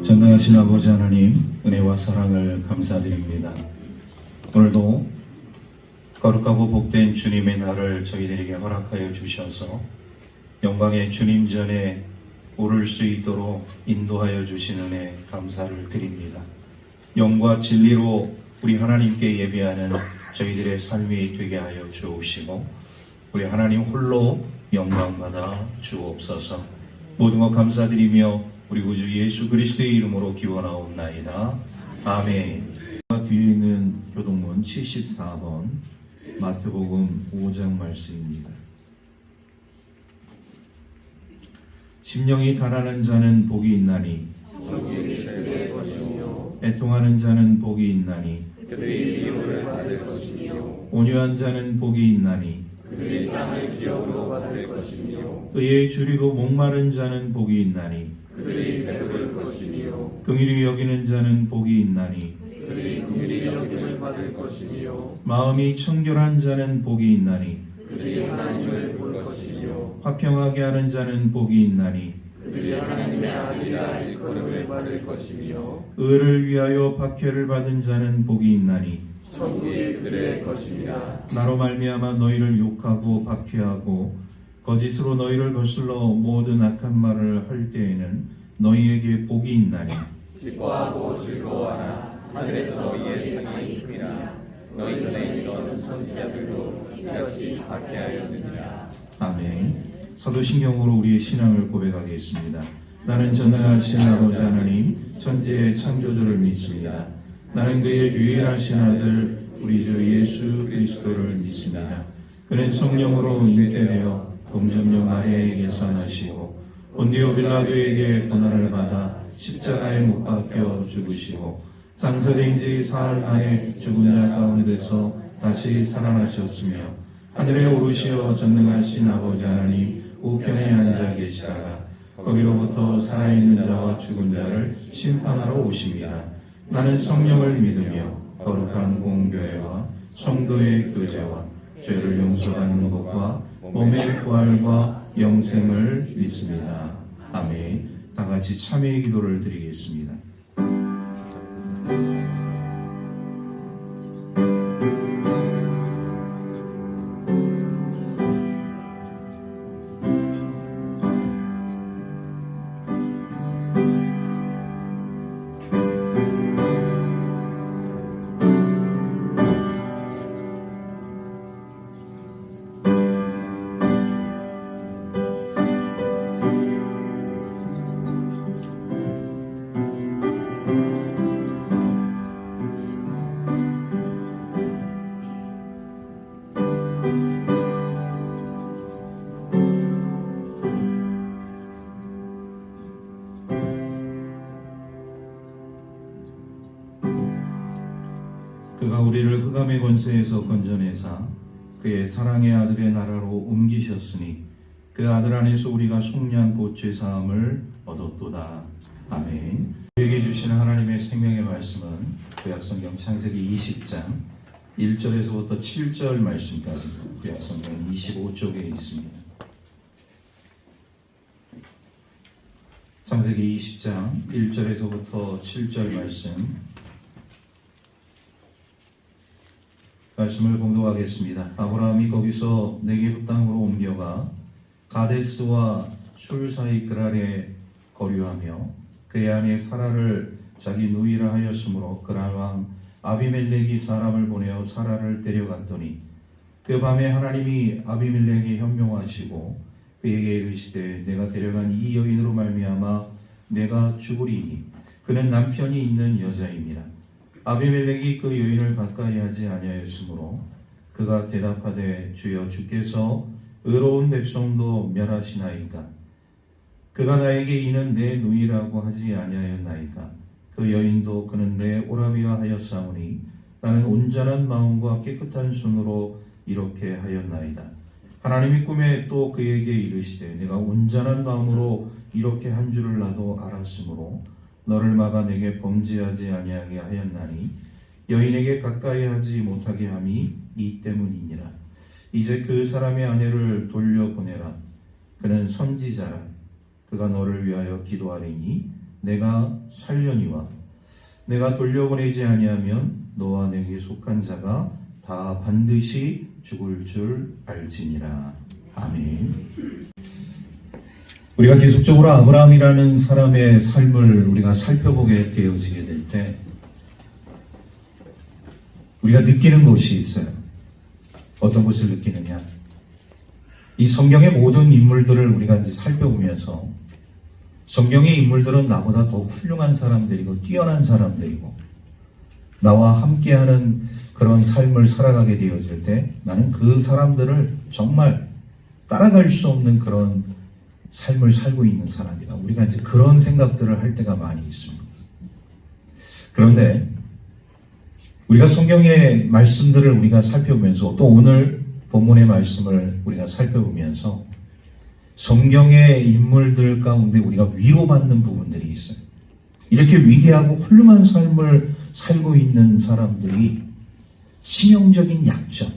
전능하신 아버지 하나님, 은혜와 사랑을 감사드립니다. 오늘도 거룩하고 복된 주님의 날을 저희들에게 허락하여 주셔서 영광의 주님 전에 오를 수 있도록 인도하여 주신 은혜 감사를 드립니다. 영과 진리로 우리 하나님께 예배하는 저희들의 삶이 되게 하여 주옵시고 우리 하나님 홀로 영광받아 주옵소서. 모든 것 감사드리며 우리 구주 예수 그리스도의 이름으로 기원하옵나이다. 아멘. 뒤에 있는 교동문 74번 마태복음 5장 말씀입니다. 심령이 가난한 자는 복이 있나니 천국이 그들의 것이며 애통하는 자는 복이 있나니 그들이 미움을 받을 것이며 온유한 자는 복이 있나니 그들이 땅을 기업으로 받을 것이며 의에 줄이고 목마른 자는 복이 있나니 그들이 배부를 것이며 긍휼히 여기는 자는 복이 있나니 그들이 긍휼히 여김을 받을 것이며 마음이 청결한 자는 복이 있나니 그들이 하나님을 볼 것이며 화평하게 하는 자는 복이 있나니 그들이 하나님의 아들이라 일컬음을 받을 것이며 의를 위하여 박해를 받은 자는 복이 있나니 천국이 그들의 것입니다. 나로 말미암아 너희를 욕하고 박해하고 거짓으로 너희를 거슬러 모든 악한 말을 할 때에는 너희에게 복이 있나니 기뻐하고 즐거워하라. 하늘에서 너희의 상이 크니라. 너희 전에 있던 선지자들도 이같이 박해하였느니라. 아멘. 사도신경으로 우리의 신앙을 고백하겠습니다. 나는 전능하신 아버지 하나님 천지의 창조주를 믿습니다. 나는 그의 유일하신 아들 우리 주 예수 그리스도를 믿습니다. 그는 성령으로 잉태되어 동정녀 마리아에게서 나시고 본디오 빌라도에게 고난을 받아 십자가에 못 박혀 죽으시고 장사된 지 사흘 만에 죽은 자 가운데서 다시 살아나셨으며 하늘에 오르시어 전능하신 아버지 하나님 우편에 앉아 계시다가 거기로부터 살아있는 자와 죽은 자를 심판하러 오십니다. 나는 성령을 믿으며 거룩한 공교회와 성도의 교제와 죄를 용서받는 것과 몸의 부활과 영생을 믿습니다. 아멘. 다 같이 참회의 기도를 드리겠습니다. 그가 우리를 흑암의 권세에서 건져내사 그의 사랑의 아들의 나라로 옮기셨으니 그 아들 안에서 우리가 속량곧 죄사함을 얻었도다. 아멘. 우리에게 주시는 하나님의 생명의 말씀은 구약성경 창세기 20장 1절에서부터 7절 말씀까지 구약성경 25쪽에 있습니다. 창세기 20장 1절에서부터 7절 말씀을 봉독하겠습니다. 아브라함이 거기서 네게부 땅으로 옮겨가 가데스와 술 사이 그랄에 거류하며 그의 아내 사라를 자기 누이라 하였으므로 그랄 왕 아비멜렉이 사람을 보내어 사라를 데려갔더니 그 밤에 하나님이 아비멜렉에 현명하시고 그에게 이르시되 내가 데려간 이 여인으로 말미암아 내가 죽으리니 그는 남편이 있는 여자입니다. 아비멜렉이 그 여인을 가까이 하지 아니하였으므로 그가 대답하되 주여 주께서 의로운 백성도 멸하시나이까. 그가 나에게 이는 내 누이라고 하지 아니하였나이까. 그 여인도 그는 내 오라비라 하였사오니 나는 온전한 마음과 깨끗한 손으로 이렇게 하였나이다. 하나님이 꿈에 또 그에게 이르시되 내가 온전한 마음으로 이렇게 한 줄을 나도 알았으므로 너를 막아 내게 범죄하지 아니하게 하였나니 여인에게 가까이 하지 못하게 함이 이 때문이니라. 이제 그 사람의 아내를 돌려보내라. 그는 선지자라. 그가 너를 위하여 기도하리니 내가 살려니와 내가 돌려보내지 아니하면 너와 내게 속한 자가 다 반드시 죽을 줄 알지니라. 아멘. 우리가 계속적으로 아브라함이라는 사람의 삶을 우리가 살펴보게 되어지게 될 때 우리가 느끼는 것이 있어요. 어떤 것을 느끼느냐? 이 성경의 모든 인물들을 우리가 이제 살펴보면서 성경의 인물들은 나보다 더 훌륭한 사람들이고 뛰어난 사람들이고 나와 함께하는 그런 삶을 살아가게 되어질 때 나는 그 사람들을 정말 따라갈 수 없는 그런 삶을 살고 있는 사람이다. 우리가 이제 그런 생각들을 할 때가 많이 있습니다. 그런데 우리가 성경의 말씀들을 우리가 살펴보면서 또 오늘 본문의 말씀을 우리가 살펴보면서 성경의 인물들 가운데 우리가 위로받는 부분들이 있어요. 이렇게 위대하고 훌륭한 삶을 살고 있는 사람들이 치명적인 약점,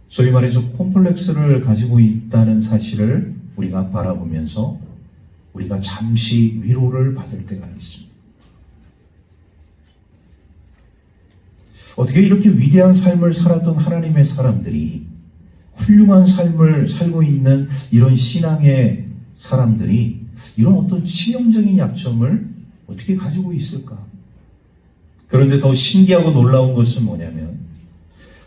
소위 말해서 콤플렉스를 가지고 있다는 사실을 우리가 바라보면서 우리가 잠시 위로를 받을 때가 있습니다. 어떻게 이렇게 위대한 삶을 살았던 하나님의 사람들이 훌륭한 삶을 살고 있는 이런 신앙의 사람들이 이런 어떤 치명적인 약점을 어떻게 가지고 있을까? 그런데 더 신기하고 놀라운 것은 뭐냐면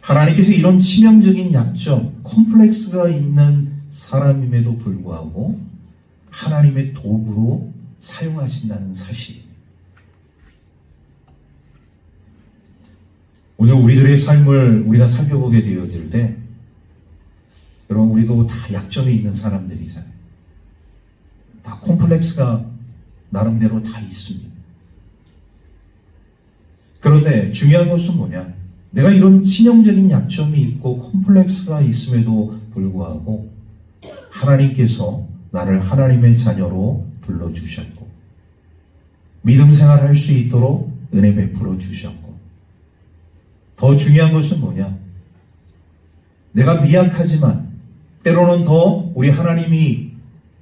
하나님께서 이런 치명적인 약점, 콤플렉스가 있는 사람임에도 불구하고 하나님의 도구로 사용하신다는 사실입니다. 오늘 우리들의 삶을 우리가 살펴보게 되어질 때 여러분 우리도 다 약점이 있는 사람들이잖아요. 다 콤플렉스가 나름대로 다 있습니다. 그런데 중요한 것은 뭐냐? 내가 이런 치명적인 약점이 있고 콤플렉스가 있음에도 불구하고 하나님께서 나를 하나님의 자녀로 불러주셨고 믿음 생활할 수 있도록 은혜 베풀어 주셨고 더 중요한 것은 뭐냐? 내가 미약하지만 때로는 더 우리 하나님이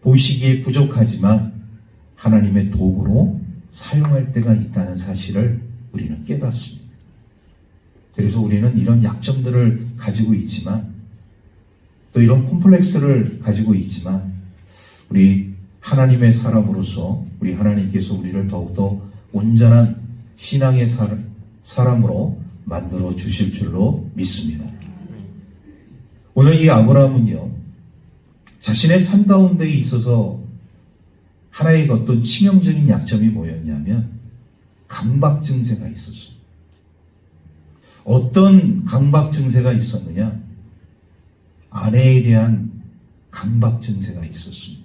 보시기에 부족하지만 하나님의 도구로 사용할 때가 있다는 사실을 우리는 깨닫습니다. 그래서 우리는 이런 약점들을 가지고 있지만 또 이런 콤플렉스를 가지고 있지만 우리 하나님의 사람으로서 우리 하나님께서 우리를 더욱더 온전한 신앙의 사람으로 만들어 주실 줄로 믿습니다. 오늘 이 아브라함은요, 자신의 삶 가운데 있어서 하나의 어떤 치명적인 약점이 뭐였냐면 강박 증세가 있었어요. 어떤 강박 증세가 있었느냐? 아내에 대한 강박 증세가 있었습니다.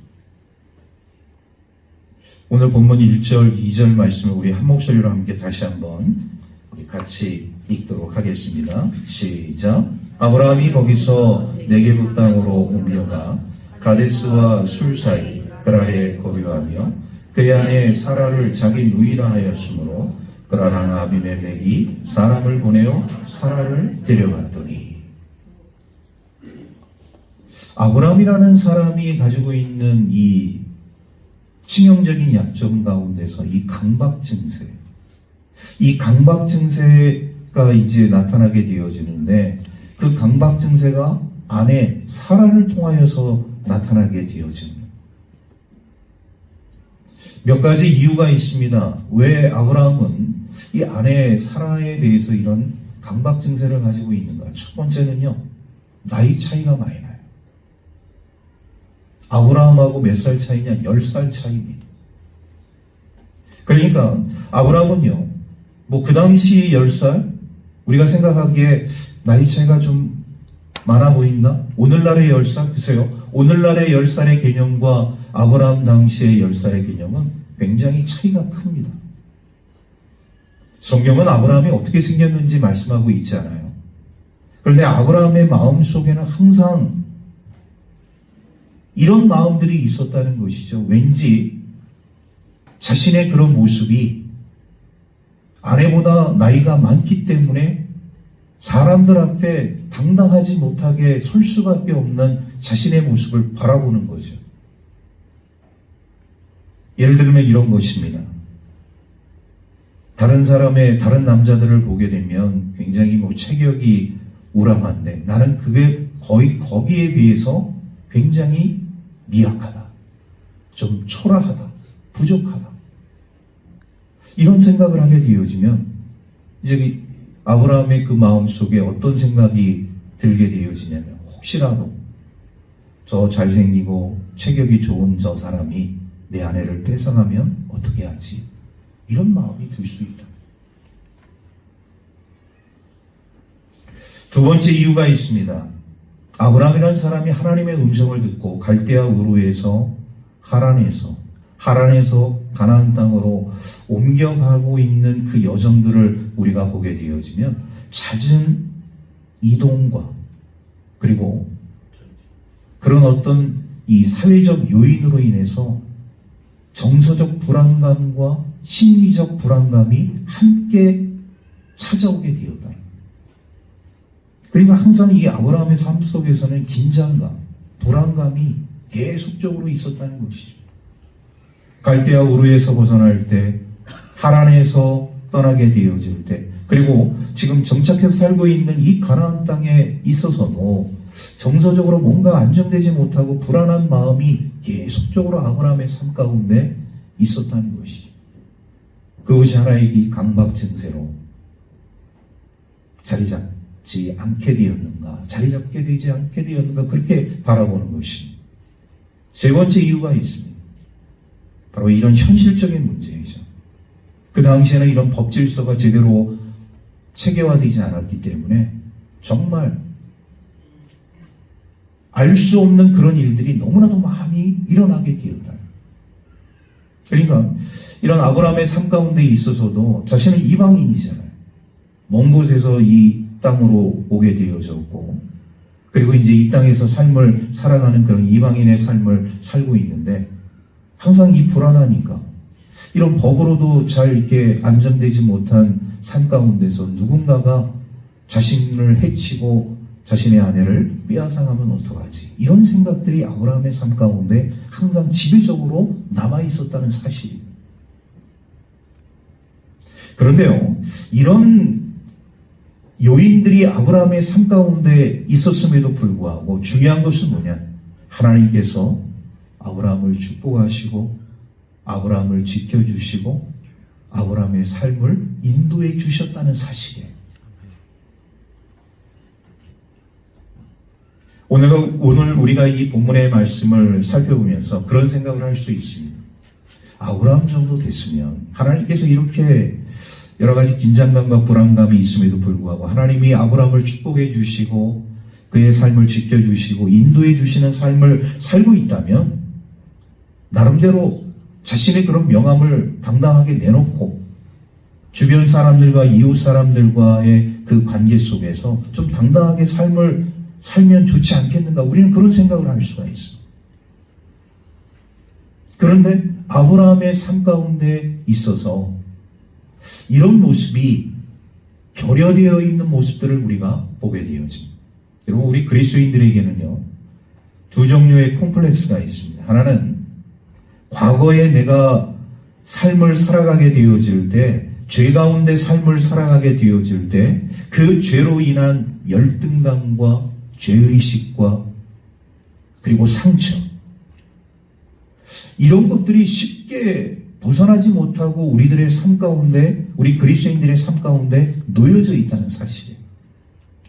오늘 본문 1절, 2절 말씀을 우리 한 목소리로 함께 다시 한번 우리 같이 읽도록 하겠습니다. 시작. 아브라함이 거기서 네게부 땅으로 옮겨가 가데스와 술 사이 그랄에 거류하며 그의 아내 사라를 자기 누이라 하였으므로 그라랑 아비멜렉이 사람을 보내어 사라를 데려갔더니 아브라함이라는 사람이 가지고 있는 이 치명적인 약점 가운데서 이 강박 증세, 이 강박 증세가 이제 나타나게 되어지는데 그 강박 증세가 아내 사라를 통하여서 나타나게 되어집니다. 몇 가지 이유가 있습니다. 왜 아브라함은 이 아내 사라에 대해서 이런 강박 증세를 가지고 있는가? 첫 번째는요, 나이 차이가 많이 나요. 아브라함하고 몇 살 차이냐? 10살 차이입니다. 그러니까 아브라함은요, 뭐 그 당시 10살, 우리가 생각하기에 나이 차이가 좀 많아 보인다? 오늘날의 10살, 글쎄요, 오늘날의 10살의 개념과 아브라함 당시의 10살의 개념은 굉장히 차이가 큽니다. 성경은 아브라함이 어떻게 생겼는지 말씀하고 있지 않아요. 그런데 아브라함의 마음 속에는 항상 이런 마음들이 있었다는 것이죠. 왠지 자신의 그런 모습이 아내보다 나이가 많기 때문에 사람들 앞에 당당하지 못하게 설 수밖에 없는 자신의 모습을 바라보는 거죠. 예를 들면 이런 것입니다. 다른 남자들을 보게 되면 굉장히 체격이 우람한데 나는 그게 거의 거기에 비해서 굉장히 미약하다. 좀 초라하다. 부족하다. 이런 생각을 하게 되어지면 이제 아브라함의 그 마음속에 어떤 생각이 들게 되어지냐면 혹시라도 저 잘생기고 체격이 좋은 저 사람이 내 아내를 뺏어가면 어떻게 하지? 이런 마음이 들 수 있다. 두 번째 이유가 있습니다. 아브라함이라는 사람이 하나님의 음성을 듣고 갈대아 우르에서 하란에서 가나안 땅으로 옮겨가고 있는 그 여정들을 우리가 보게 되어지면 잦은 이동과 그리고 그런 어떤 이 사회적 요인으로 인해서 정서적 불안감과 심리적 불안감이 함께 찾아오게 되었다. 그러니까 항상 이 아브라함의 삶 속에서는 긴장감, 불안감이 계속적으로 있었다는 것이죠. 갈대아 우르에서 벗어날 때, 하란에서 떠나게 되어질 때, 그리고 지금 정착해서 살고 있는 이 가나안 땅에 있어서도 정서적으로 뭔가 안정되지 못하고 불안한 마음이 계속적으로 아브라함의 삶 가운데 있었다는 것이죠. 그것이 하나의 이 강박 증세로 자리 잡지 않게 되었는가, 자리 잡게 되지 않게 되었는가, 그렇게 바라보는 것입니다. 세 번째 이유가 있습니다. 바로 이런 현실적인 문제이죠. 그 당시에는 이런 법 질서가 제대로 체계화되지 않았기 때문에 정말 알 수 없는 그런 일들이 너무나도 많이 일어나게 되었다. 그러니까 이런 아브라함의 삶 가운데 있어서도 자신은 이방인이잖아요. 먼 곳에서 이 땅으로 오게 되어졌고, 그리고 이제 이 땅에서 삶을 살아가는 그런 이방인의 삶을 살고 있는데 항상 이 불안하니까 이런 법으로도 잘 이렇게 안정되지 못한 삶 가운데서 누군가가 자신을 해치고 자신의 아내를 빼앗아가면 어떡하지? 이런 생각들이 아브라함의 삶 가운데 항상 지배적으로 남아있었다는 사실입니다. 그런데요, 이런 요인들이 아브라함의 삶 가운데 있었음에도 불구하고 중요한 것은 뭐냐? 하나님께서 아브라함을 축복하시고 아브라함을 지켜주시고 아브라함의 삶을 인도해 주셨다는 사실이에요. 오늘 우리가 이 본문의 말씀을 살펴보면서 그런 생각을 할 수 있습니다. 아브라함 정도 됐으면 하나님께서 이렇게 여러 가지 긴장감과 불안감이 있음에도 불구하고 하나님이 아브라함을 축복해 주시고 그의 삶을 지켜주시고 인도해 주시는 삶을 살고 있다면 나름대로 자신의 그런 명함을 당당하게 내놓고 주변 사람들과 이웃 사람들과의 그 관계 속에서 좀 당당하게 삶을 살면 좋지 않겠는가? 우리는 그런 생각을 할 수가 있습니다. 그런데 아브라함의 삶 가운데 있어서 이런 모습이 결여되어 있는 모습들을 우리가 보게 되어집니다. 여러분, 우리 그리스도인들에게는요, 두 종류의 콤플렉스가 있습니다. 하나는 과거에 내가 삶을 살아가게 되어질 때, 죄 가운데 삶을 살아가게 되어질 때, 그 죄로 인한 열등감과 죄의식과 그리고 상처, 이런 것들이 쉽게 벗어나지 못하고 우리들의 삶 가운데, 우리 그리스도인들의 삶 가운데 놓여져 있다는 사실이에요.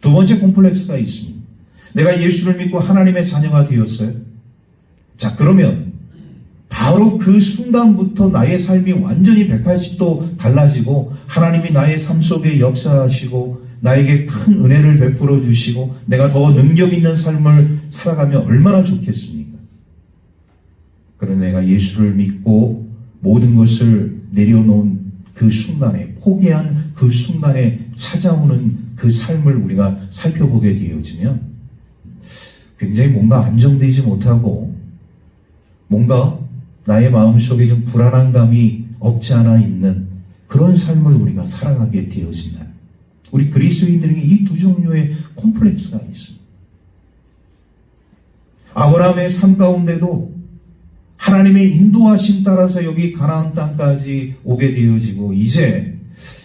두 번째 콤플렉스가 있습니다. 내가 예수를 믿고 하나님의 자녀가 되었어요. 자, 그러면 바로 그 순간부터 나의 삶이 완전히 180도 달라지고 하나님이 나의 삶 속에 역사하시고 나에게 큰 은혜를 베풀어 주시고 내가 더 능력 있는 삶을 살아가면 얼마나 좋겠습니까? 그런데 내가 예수를 믿고 모든 것을 내려놓은 그 순간에, 포기한 그 순간에 찾아오는 그 삶을 우리가 살펴보게 되어지면 굉장히 뭔가 안정되지 못하고 뭔가 나의 마음속에 좀 불안한 감이 없지 않아 있는 그런 삶을 우리가 살아가게 되어진다. 우리 그리스도인들에게 이 두 종류의 콤플렉스가 있습니다. 아브라함의 삶 가운데도 하나님의 인도하심 따라서 여기 가나안 땅까지 오게 되어지고, 이제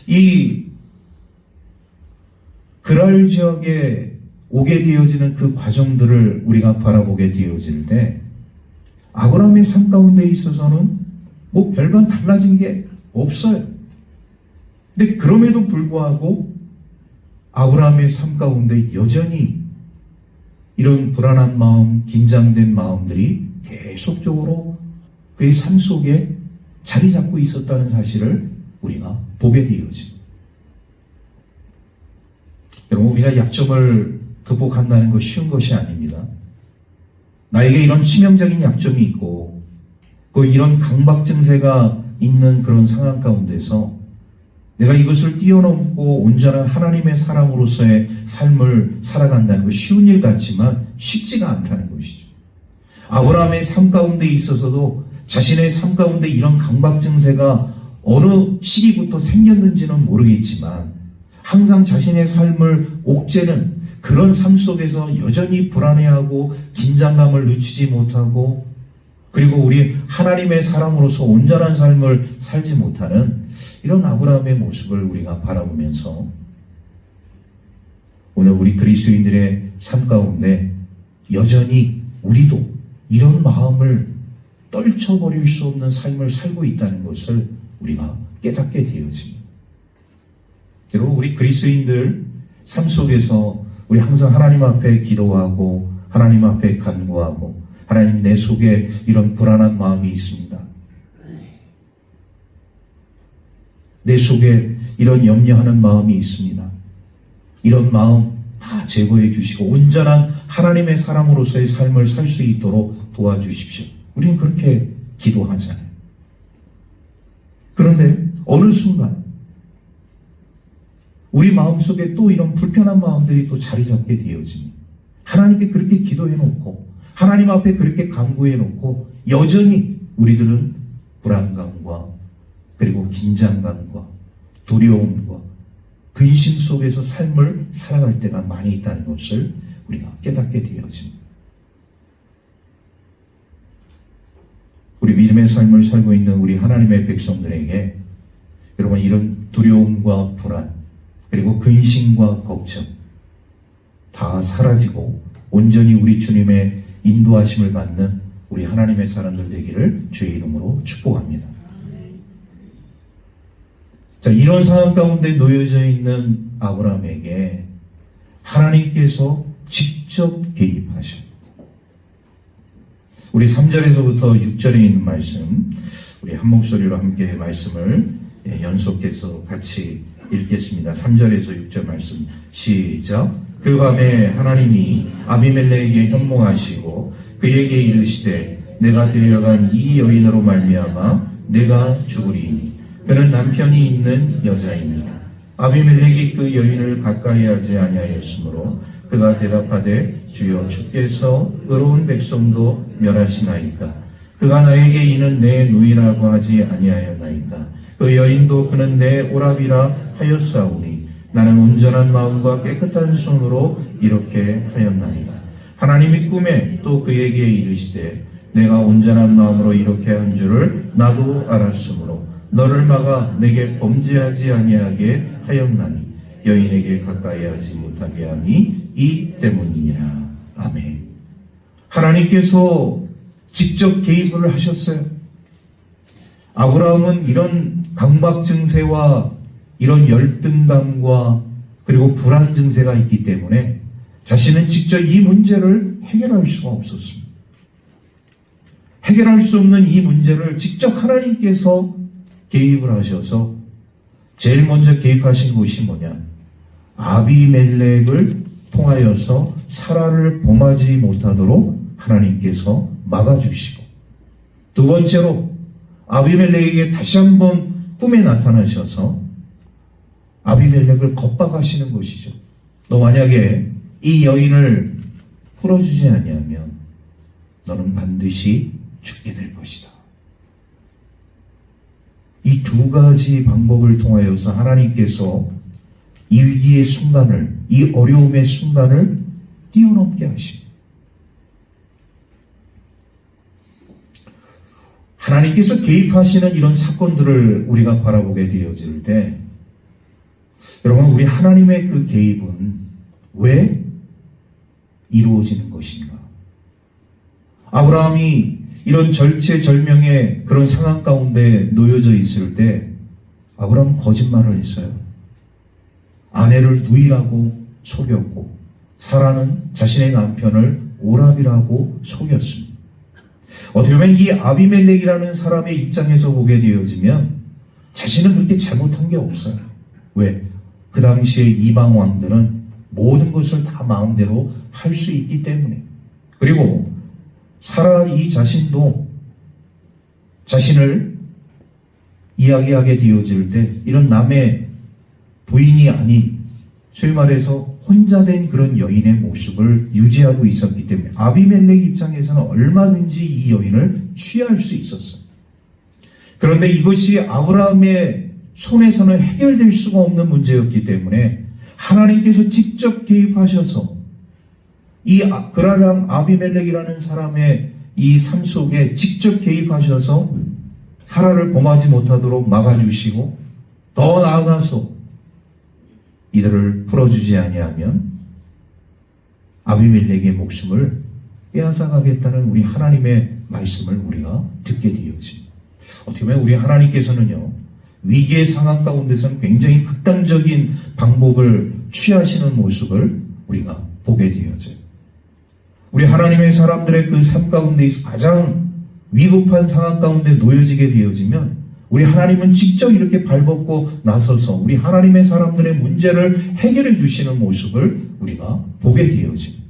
이 그랄 지역에 오게 되어지는 그 과정들을 우리가 바라보게 되어질 때, 아브라함의 삶 가운데 있어서는 뭐 별반 달라진 게 없어요. 근데 그럼에도 불구하고 아브라함의 삶 가운데 여전히 이런 불안한 마음, 긴장된 마음들이 계속적으로 그의 삶 속에 자리 잡고 있었다는 사실을 우리가 보게 되어집니다. 여러분, 우리가 약점을 극복한다는 것이 쉬운 것이 아닙니다. 나에게 이런 치명적인 약점이 있고, 그 이런 강박 증세가 있는 그런 상황 가운데서 내가 이것을 뛰어넘고 온전한 하나님의 사람으로서의 삶을 살아간다는 것이 쉬운 일 같지만 쉽지가 않다는 것이죠. 아브라함의 삶 가운데 있어서도 자신의 삶 가운데 이런 강박 증세가 어느 시기부터 생겼는지는 모르겠지만 항상 자신의 삶을 옥죄는 그런 삶 속에서 여전히 불안해하고 긴장감을 늦추지 못하고, 그리고 우리 하나님의 사람으로서 온전한 삶을 살지 못하는 이런 아브라함의 모습을 우리가 바라보면서 오늘 우리 그리스도인들의 삶 가운데 여전히 우리도 이런 마음을 떨쳐버릴 수 없는 삶을 살고 있다는 것을 우리가 깨닫게 되어집니다. 여러분, 우리 그리스도인들 삶 속에서 우리 항상 하나님 앞에 기도하고 하나님 앞에 간구하고, 하나님, 내 속에 이런 불안한 마음이 있습니다. 내 속에 이런 염려하는 마음이 있습니다. 이런 마음 다 제거해 주시고 온전한 하나님의 사람으로서의 삶을 살 수 있도록 도와주십시오. 우리는 그렇게 기도하잖아요. 그런데 어느 순간 우리 마음속에 또 이런 불편한 마음들이 또 자리 잡게 되어집니다. 하나님께 그렇게 기도해놓고 하나님 앞에 그렇게 간구해놓고 여전히 우리들은 불안감과 그리고 긴장감과 두려움과 근심 속에서 삶을 살아갈 때가 많이 있다는 것을 우리가 깨닫게 되어집니다. 우리 믿음의 삶을 살고 있는 우리 하나님의 백성들에게 여러분, 이런 두려움과 불안 그리고 근심과 걱정 다 사라지고 온전히 우리 주님의 인도하심을 받는 우리 하나님의 사람들 되기를 주의 이름으로 축복합니다. 자, 이런 상황 가운데 놓여져 있는 아브라함에게 하나님께서 직접 개입하십니다. 우리 3절에서부터 6절에 있는 말씀, 우리 한 목소리로 함께 말씀을 연속해서 같이 읽겠습니다. 3절에서 6절 말씀 시작. 그 밤에 하나님이 아비멜렉에게 현몽하시고 그에게 이르시되 내가 데려간 이 여인으로 말미암아 내가 죽으리니 그는 남편이 있는 여자입니다. 아비멜렉이 그 여인을 가까이 하지 아니하였으므로 그가 대답하되 주여 주께서 의로운 백성도 멸하시나이까. 그가 나에게 이는 내 누이라고 하지 아니하였나이까. 그 여인도 그는 내 오라비라 하였사오니 나는 온전한 마음과 깨끗한 손으로 이렇게 하였나이다. 하나님이 꿈에 또 그에게 이르시되 내가 온전한 마음으로 이렇게 한 줄을 나도 알았으므로 너를 막아 내게 범죄하지 아니하게 하였나니 여인에게 가까이 하지 못하게 함이 이 때문이니라. 아멘. 하나님께서 직접 개입을 하셨어요. 아브라함은 이런 강박 증세와 이런 열등감과 그리고 불안 증세가 있기 때문에 자신은 직접 이 문제를 해결할 수가 없었습니다. 해결할 수 없는 이 문제를 직접 하나님께서 개입을 하셔서 제일 먼저 개입하신 것이 뭐냐? 아비멜렉을 통하여서 사라를 범하지 못하도록 하나님께서 막아주시고, 두 번째로 아비멜렉에게 다시 한번 꿈에 나타나셔서 아비멜렉을 겁박하시는 것이죠. 너 만약에 이 여인을 풀어주지 아니하면 너는 반드시 죽게 될 것이다. 이 두 가지 방법을 통하여서 하나님께서 이 위기의 순간을, 이 어려움의 순간을 뛰어넘게 하십니다. 하나님께서 개입하시는 이런 사건들을 우리가 바라보게 되어질 때, 여러분, 우리 하나님의 그 개입은 왜 이루어지는 것인가? 아브라함이 이런 절체절명의 그런 상황 가운데 놓여져 있을 때 아브라함은 거짓말을 했어요. 아내를 누이라고 속였고, 사라는 자신의 남편을 오랍이라고 속였습니다. 어떻게 보면 이 아비멜렉이라는 사람의 입장에서 보게 되어지면 자신은 그렇게 잘못한 게 없어요. 왜? 그 당시에 이방 왕들은 모든 것을 다 마음대로 할 수 있기 때문에. 그리고 사라 이 자신도 자신을 이야기하게 되어질 때 이런 남의 부인이 아닌, 소위 말해서 혼자 된 그런 여인의 모습을 유지하고 있었기 때문에 아비멜렉 입장에서는 얼마든지 이 여인을 취할 수 있었어요. 그런데 이것이 아브라함의 손에서는 해결될 수가 없는 문제였기 때문에 하나님께서 직접 개입하셔서 이 그라랑 아비멜렉이라는 사람의 이 삶 속에 직접 개입하셔서 사라를 범하지 못하도록 막아주시고, 더 나아가서 이들을 풀어주지 아니하면 아비멜렉의 목숨을 빼앗아가겠다는 우리 하나님의 말씀을 우리가 듣게 되어집니다. 어떻게 보면 우리 하나님께서는요, 위기의 상황 가운데서는 굉장히 극단적인 방법을 취하시는 모습을 우리가 보게 되어져요. 우리 하나님의 사람들의 그 삶 가운데서 가장 위급한 상황 가운데 놓여지게 되어지면 우리 하나님은 직접 이렇게 발벗고 나서서 우리 하나님의 사람들의 문제를 해결해 주시는 모습을 우리가 보게 되어집니다.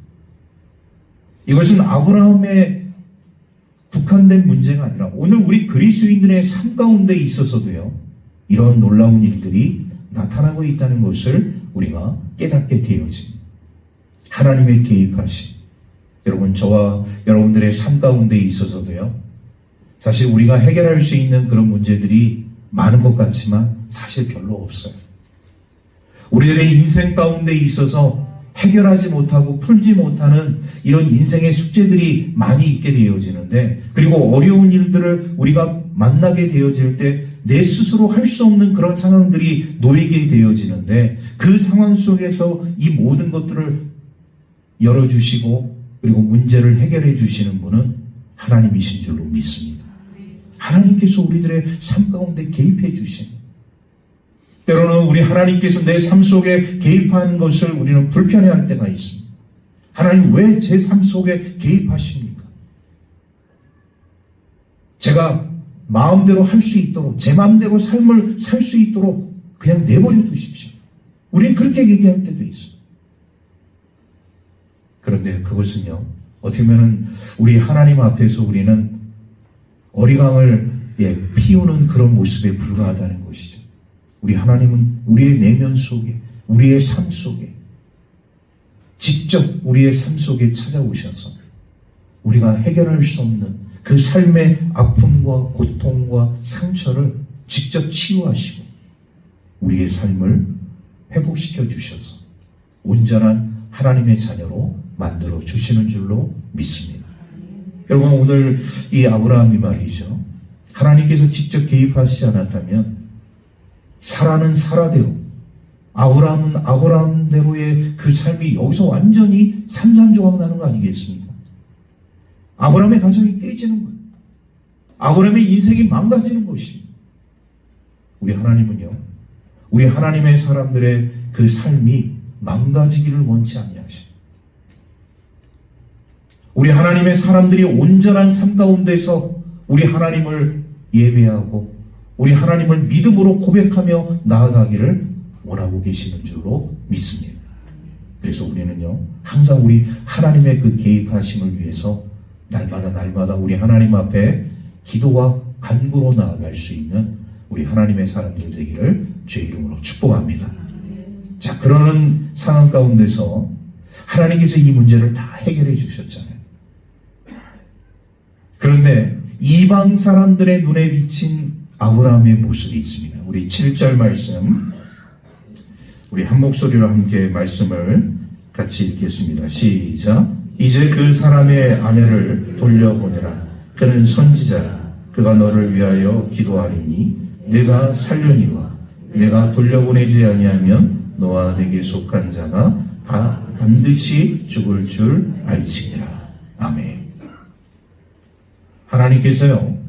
이것은 아브라함의 국한된 문제가 아니라 오늘 우리 그리스도인들의 삶 가운데 있어서도요, 이런 놀라운 일들이 나타나고 있다는 것을 우리가 깨닫게 되어집니다. 하나님의 개입하심, 여러분, 저와 여러분들의 삶 가운데 있어서도요, 사실 우리가 해결할 수 있는 그런 문제들이 많은 것 같지만 사실 별로 없어요. 우리들의 인생 가운데 있어서 해결하지 못하고 풀지 못하는 이런 인생의 숙제들이 많이 있게 되어지는데, 그리고 어려운 일들을 우리가 만나게 되어질 때 내 스스로 할 수 없는 그런 상황들이 놓이게 되어지는데, 그 상황 속에서 이 모든 것들을 열어주시고 그리고 문제를 해결해 주시는 분은 하나님이신 줄로 믿습니다. 하나님께서 우리들의 삶 가운데 개입해 주십니다. 때로는 우리 하나님께서 내 삶 속에 개입한 것을 우리는 불편해할 때가 있습니다. 하나님, 왜 제 삶 속에 개입하십니까? 제가 마음대로 할 수 있도록, 제 마음대로 삶을 살 수 있도록 그냥 내버려 두십시오. 우리는 그렇게 얘기할 때도 있어요. 그런데 그것은요, 어떻게 보면 우리 하나님 앞에서 우리는 어리광을 피우는 그런 모습에 불과하다는 것이죠. 우리 하나님은 우리의 내면 속에, 우리의 삶 속에, 직접 우리의 삶 속에 찾아오셔서 우리가 해결할 수 없는 그 삶의 아픔과 고통과 상처를 직접 치유하시고 우리의 삶을 회복시켜 주셔서 온전한 하나님의 자녀로 만들어 주시는 줄로 믿습니다. 여러분, 오늘 이 아브라함이 말이죠, 하나님께서 직접 개입하시지 않았다면 사라는 사라대로, 아브라함은 아브라함대로의 그 삶이 여기서 완전히 산산조각 나는 거 아니겠습니까? 아브라함의 가정이 깨지는 거예요. 아브라함의 인생이 망가지는 것입니다. 우리 하나님은요, 우리 하나님의 사람들의 그 삶이 망가지기를 원치 아니하십니다. 우리 하나님의 사람들이 온전한 삶 가운데서 우리 하나님을 예배하고 우리 하나님을 믿음으로 고백하며 나아가기를 원하고 계시는 줄로 믿습니다. 그래서 우리는요, 항상 우리 하나님의 그 개입하심을 위해서 날마다 우리 하나님 앞에 기도와 간구로 나아갈 수 있는 우리 하나님의 사람들 되기를 주의 이름으로 축복합니다. 자, 그러는 상황 가운데서 하나님께서 이 문제를 다 해결해 주셨잖아요. 그런데 이방 사람들의 눈에 비친 아브라함의 모습이 있습니다. 우리 7절 말씀, 우리 한 목소리로 함께 말씀을 같이 읽겠습니다. 시작. 이제 그 사람의 아내를 돌려보내라. 그는 선지자라. 그가 너를 위하여 기도하리니 내가 살려니와 내가 돌려보내지 아니하면 너와 내게 속한 자가 다 반드시 죽을 줄 알지니라. 아멘. 하나님께서요,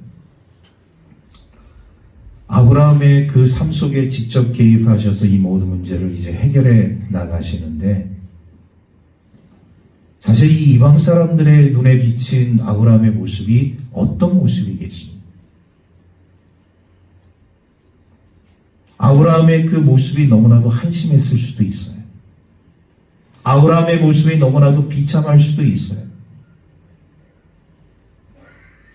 아브라함의 그 삶 속에 직접 개입하셔서 이 모든 문제를 이제 해결해 나가시는데, 사실 이 이방 사람들의 눈에 비친 아브라함의 모습이 어떤 모습이겠습니까? 아브라함의 그 모습이 너무나도 한심했을 수도 있어요. 아브라함의 모습이 너무나도 비참할 수도 있어요.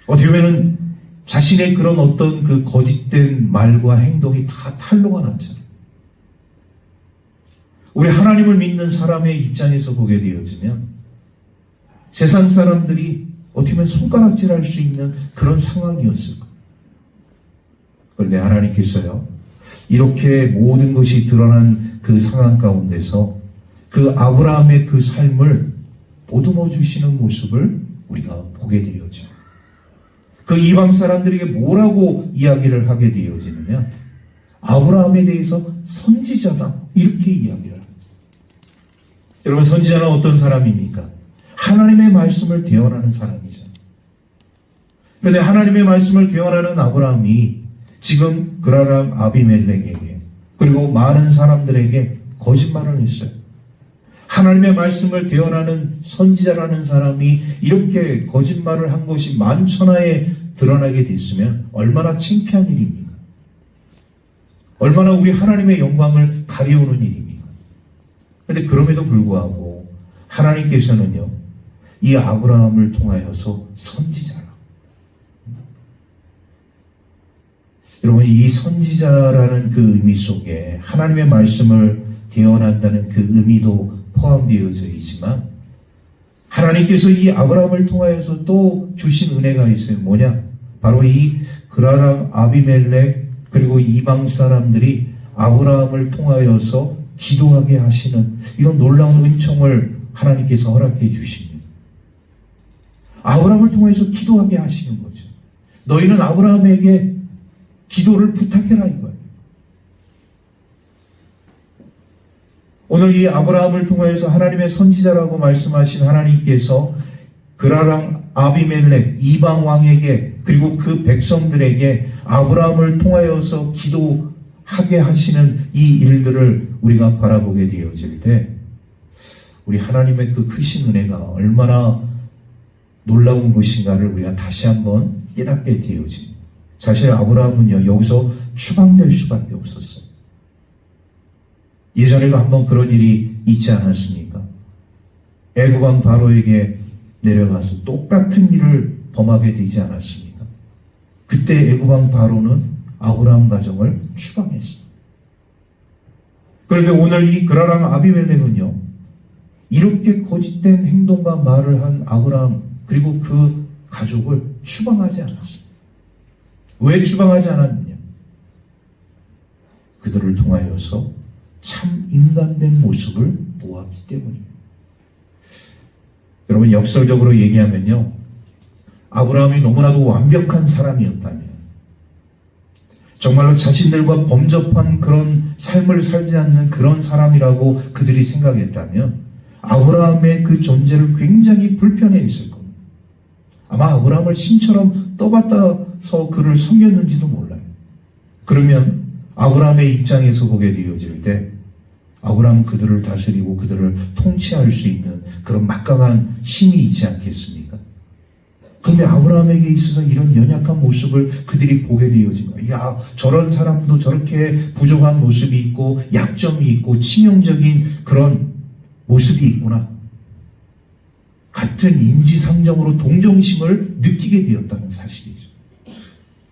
어떻게 보면은 자신의 그런 어떤 그 거짓된 말과 행동이 다 탄로가 났잖아요. 우리 하나님을 믿는 사람의 입장에서 보게 되어지면 세상 사람들이 어떻게 보면 손가락질할 수 있는 그런 상황이었을 거예요. 그런데 하나님께서요, 이렇게 모든 것이 드러난 그 상황 가운데서 그 아브라함의 그 삶을 보듬어 주시는 모습을 우리가 보게 되어져요. 그 이방 사람들에게 뭐라고 이야기를 하게 되어지느냐, 아브라함에 대해서 선지자다 이렇게 이야기를 합니다. 여러분, 선지자는 어떤 사람입니까? 하나님의 말씀을 대언하는 사람이죠. 그런데 하나님의 말씀을 대언하는 아브라함이 지금 그라람 아비멜렉에게 그리고 많은 사람들에게 거짓말을 했어요. 하나님의 말씀을 대언하는 선지자라는 사람이 이렇게 거짓말을 한 것이 만천하에 드러나게 됐으면 얼마나 창피한 일입니까? 얼마나 우리 하나님의 영광을 가리우는 일입니까? 그런데 그럼에도 불구하고 하나님께서는요, 이 아브라함을 통하여서 선지자라. 여러분, 이 선지자라는 그 의미 속에 하나님의 말씀을 대언한다는 그 의미도 포함되어져 있지만, 하나님께서 이 아브라함을 통하여서 또 주신 은혜가 있어요. 뭐냐? 바로 이 그라람 아비멜렉 그리고 이방 사람들이 아브라함을 통하여서 기도하게 하시는 이런 놀라운 은총을 하나님께서 허락해 주십니다. 아브라함을 통해서 기도하게 하시는 거죠. 너희는 아브라함에게 기도를 부탁해라 이거예요. 오늘 이 아브라함을 통해서 하나님의 선지자라고 말씀하신 하나님께서 그라람 아비멜렉 이방 왕에게 그리고 그 백성들에게 아브라함을 통하여서 기도하게 하시는 이 일들을 우리가 바라보게 되어질 때, 우리 하나님의 그 크신 은혜가 얼마나 놀라운 것인가를 우리가 다시 한번 깨닫게 되어집니다. 사실 아브라함은요, 여기서 추방될 수밖에 없었어요. 예전에도 한번 그런 일이 있지 않았습니까? 애굽왕 바로에게 내려가서 똑같은 일을 범하게 되지 않았습니까? 그때 애굽왕 바로는 아브라함 가정을 추방했어요. 그런데 오늘 이 그라람 아비멜렉은요, 이렇게 거짓된 행동과 말을 한 아브라함 그리고 그 가족을 추방하지 않았습니다. 왜 추방하지 않았느냐? 그들을 통하여서 참 인간된 모습을 보았기 때문입니다. 여러분, 역설적으로 얘기하면요, 아브라함이 너무나도 완벽한 사람이었다면, 정말로 자신들과 범접한 그런 삶을 살지 않는 그런 사람이라고 그들이 생각했다면 아브라함의 그 존재를 굉장히 불편해했을 겁니다. 아마 아브라함을 신처럼 떠받아서 그를 섬겼는지도 몰라요. 그러면 아브라함의 입장에서 보게 되어질 때 아브라함은 그들을 다스리고 그들을 통치할 수 있는 그런 막강한 힘이 있지 않겠습니까? 그런데 아브라함에게 있어서 이런 연약한 모습을 그들이 보게 되어집니다. 야, 저런 사람도 저렇게 부족한 모습이 있고 약점이 있고 치명적인 그런 모습이 있구나. 같은 인지상정으로 동정심을 느끼게 되었다는 사실이죠.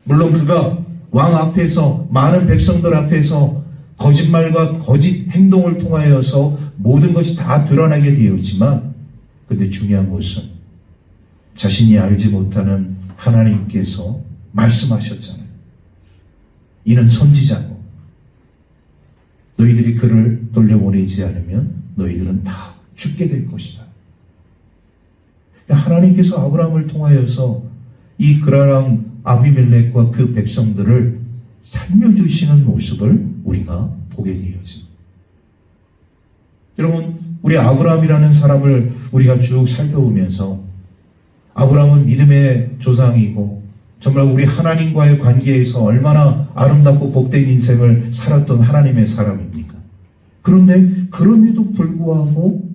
물론 그가 왕 앞에서, 많은 백성들 앞에서 거짓말과 거짓 행동을 통하여서 모든 것이 다 드러나게 되었지만, 근데 중요한 것은 자신이 알지 못하는 하나님께서 말씀하셨잖아요. 이는 선지자고 너희들이 그를 돌려보내지 않으면 너희들은 다 죽게 될 것이다. 하나님께서 아브라함을 통하여서 이 그라람 아비멜렉과 그 백성들을 살려주시는 모습을 우리가 보게 되어집니다. 여러분, 우리 아브라함이라는 사람을 우리가 쭉 살펴보면서 아브라함은 믿음의 조상이고 정말 우리 하나님과의 관계에서 얼마나 아름답고 복된 인생을 살았던 하나님의 사람입니까? 그런데 그럼에도 불구하고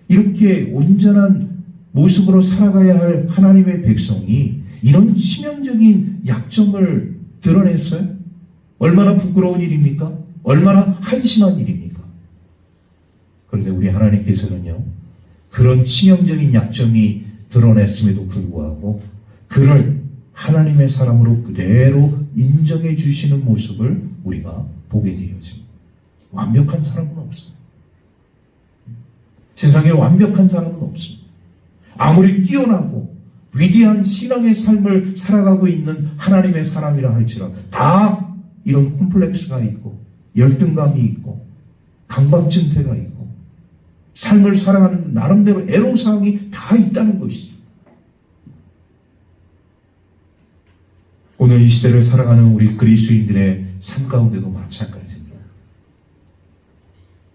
이렇게 온전한 모습으로 살아가야 할 하나님의 백성이 이런 치명적인 약점을 드러냈어요? 얼마나 부끄러운 일입니까? 얼마나 한심한 일입니까? 그런데 우리 하나님께서는요, 그런 치명적인 약점이 드러냈음에도 불구하고 그를 하나님의 사람으로 그대로 인정해 주시는 모습을 우리가 보게 되어집니다. 완벽한 사람은 없어요. 세상에 완벽한 사람은 없습니다. 아무리 뛰어나고 위대한 신앙의 삶을 살아가고 있는 하나님의 사람이라 할지라도 다 이런 콤플렉스가 있고 열등감이 있고 강박 증세가 있고 삶을 살아가는 나름대로 애로사항이 다 있다는 것이죠. 오늘 이 시대를 살아가는 우리 그리스도인들의 삶 가운데도 마찬가지입니다.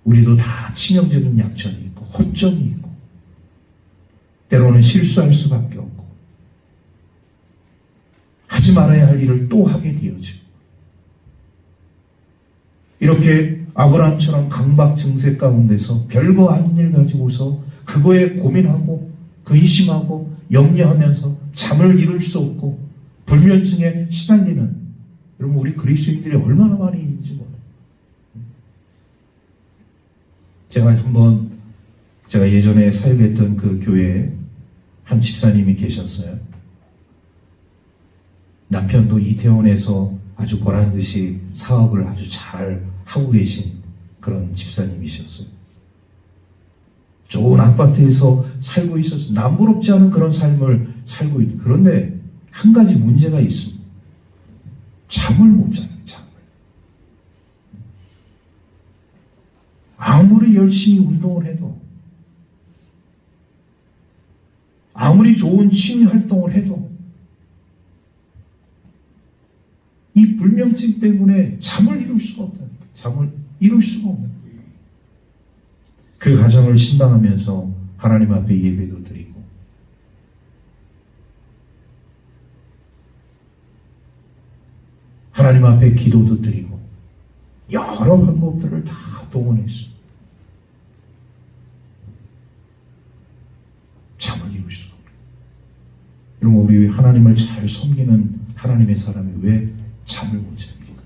우리도 다 치명적인 약점이 있고 허점이 있고 때로는 실수할 수밖에 없고 하지 말아야 할 일을 또 하게 되어지고 이렇게 아브라함처럼 강박 증세 가운데서 별거 아닌 일 가지고서 그거에 고민하고 근심하고 염려하면서 잠을 이룰 수 없고 불면증에 시달리는 여러분 우리 그리스도인들이 얼마나 많이 있는지 몰라요. 제가 예전에 사역했던 그 교회에 한 집사님이 계셨어요. 남편도 이태원에서 아주 보란듯이 사업을 아주 잘 하고 계신 그런 집사님이셨어요. 좋은 아파트에서 살고 있어서 남부럽지 않은 그런 삶을 살고 있는. 그런데 한 가지 문제가 있습니다. 잠을 못 자요. 잠을. 아무리 열심히 운동을 해도 아무리 좋은 취미 활동을 해도 이 불면증 때문에 잠을 이룰 수가 없다는 거예요. 잠을 이룰 수가 없는 거예요. 그 가정을 신방하면서 하나님 앞에 예배도 드리고 하나님 앞에 기도도 드리고 여러 방법들을 다 동원했어요. 잠을 이룰 수가 없어요. 여러분 우리 하나님을 잘 섬기는 하나님의 사람이 왜 잠을 못 잡니까?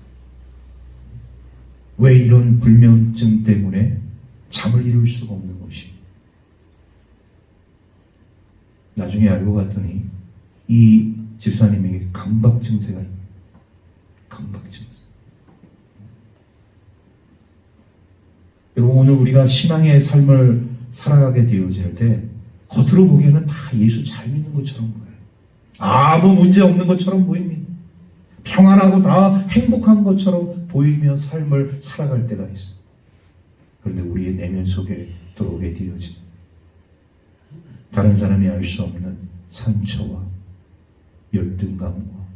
왜 이런 불면증 때문에 잠을 이룰 수가 없는 것이? 나중에 알고 봤더니 이 집사님에게 강박 증세가 있는 강박 증세. 여러분 오늘 우리가 신앙의 삶을 살아가게 되어질 때 겉으로 보기에는 다 예수 잘 믿는 것처럼 보여요. 아무 문제 없는 것처럼 보입니다. 평안하고 다 행복한 것처럼 보이며 삶을 살아갈 때가 있어요. 그런데 우리의 내면 속에 들어오게 되어집니다. 다른 사람이 알 수 없는 상처와 열등감과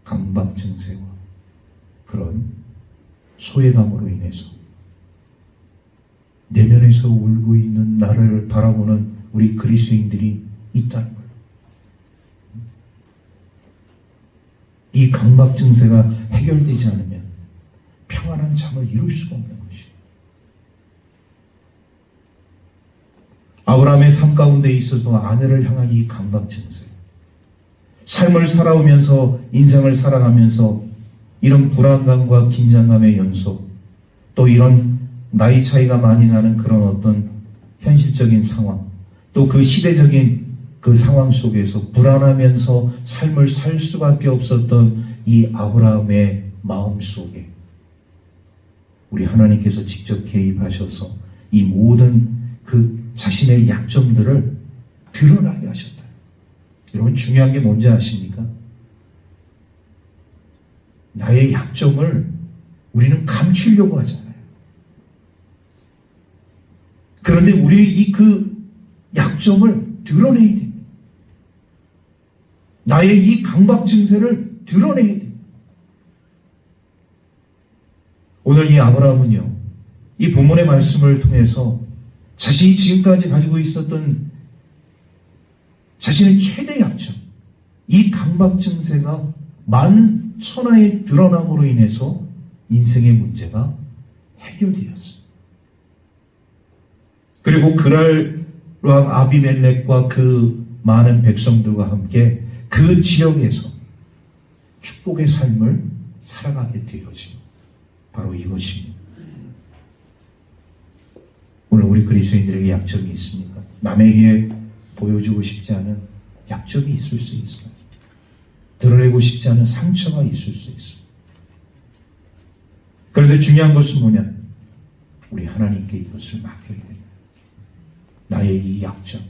강박 증세와 그런 소외감으로 인해서 내면에서 울고 있는 나를 바라보는 우리 그리스도인들이 있다는 거예요. 이 강박 증세가 해결되지 않으면 평안한 잠을 이룰 수가 없는 것이에요. 아브라함의 삶 가운데 있어서 아내를 향한 이 강박 증세, 삶을 살아오면서 인생을 살아가면서 이런 불안감과 긴장감의 연속, 또 이런 나이 차이가 많이 나는 그런 어떤 현실적인 상황, 또 그 시대적인 그 상황 속에서 불안하면서 삶을 살 수밖에 없었던 이 아브라함의 마음 속에 우리 하나님께서 직접 개입하셔서 이 모든 그 자신의 약점들을 드러나게 하셨다. 여러분 중요한 게 뭔지 아십니까? 나의 약점을 우리는 감추려고 하잖아요. 그런데 우리 그 약점을 드러내야 됩니다. 나의 이 강박 증세를 드러내야 됩니다. 오늘 이 아브라함은요, 이 본문의 말씀을 통해서 자신이 지금까지 가지고 있었던 자신의 최대 약점, 이 강박 증세가 만천하에 드러남으로 인해서 인생의 문제가 해결되었습니다. 그리고 그랄왕 아비멜렉과 그 많은 백성들과 함께 그 지역에서 축복의 삶을 살아가게 되어집니다. 바로 이것입니다. 오늘 우리 그리스도인들에게 약점이 있습니까? 남에게 보여주고 싶지 않은 약점이 있을 수 있어요. 드러내고 싶지 않은 상처가 있을 수 있어요. 그런데 중요한 것은 뭐냐? 우리 하나님께 이것을 맡겨야 됩니다. 나의 이 약점,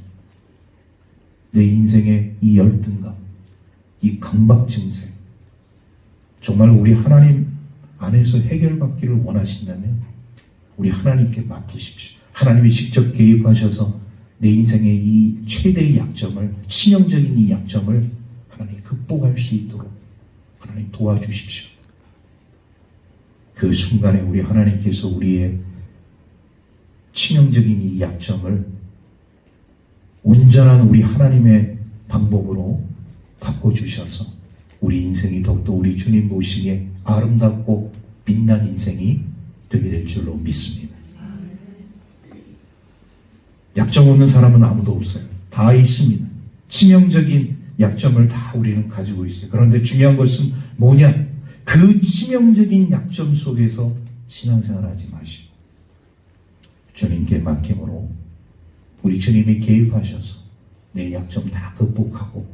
내 인생의 이 열등감, 이 강박 증세, 정말 우리 하나님 안에서 해결받기를 원하신다면 우리 하나님께 맡기십시오. 하나님이 직접 개입하셔서 내 인생의 이 최대의 약점을, 치명적인 이 약점을 하나님 극복할 수 있도록 하나님 도와주십시오. 그 순간에 우리 하나님께서 우리의 치명적인 이 약점을 온전한 우리 하나님의 방법으로 바꿔주셔서 우리 인생이 더욱더 우리 주님 보시기에 아름답고 빛난 인생이 되게 될 줄로 믿습니다. 약점 없는 사람은 아무도 없어요. 다 있습니다. 치명적인 약점을 다 우리는 가지고 있어요. 그런데 중요한 것은 뭐냐? 그 치명적인 약점 속에서 신앙생활하지 마시고 주님께 맡김으로 우리 주님이 개입하셔서 내 약점 다 극복하고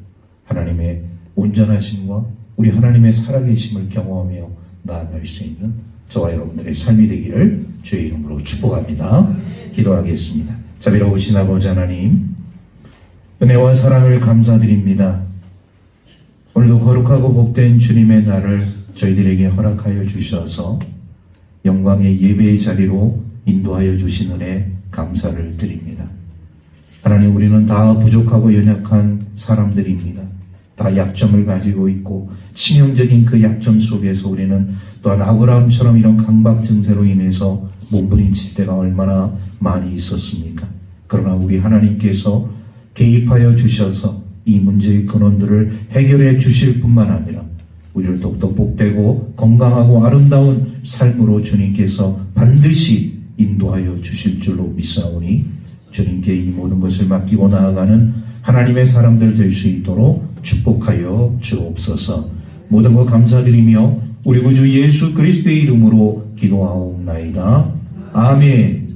하나님의 온전하심과 우리 하나님의 살아계심을 경험하며 나아갈 수 있는 저와 여러분들의 삶이 되기를 주의 이름으로 축복합니다. 기도하겠습니다. 자비로우신 아버지 하나님, 은혜와 사랑을 감사드립니다. 오늘도 거룩하고 복된 주님의 날을 저희들에게 허락하여 주셔서 영광의 예배의 자리로 인도하여 주신 은혜 감사를 드립니다. 하나님, 우리는 다 부족하고 연약한 사람들입니다. 다 약점을 가지고 있고 치명적인 그 약점 속에서 우리는 또한 아브라함처럼 이런 강박 증세로 인해서 몸부림칠 때가 얼마나 많이 있었습니까? 그러나 우리 하나님께서 개입하여 주셔서 이 문제의 근원들을 해결해 주실 뿐만 아니라 우리를 더욱더 복되고 건강하고 아름다운 삶으로 주님께서 반드시 인도하여 주실 줄로 믿사오니 주님께 이 모든 것을 맡기고 나아가는 하나님의 사람들 될 수 있도록 축복하여 주옵소서. 모든 것 감사드리며 우리 구주 예수 그리스도의 이름으로 기도하옵나이다. 아멘.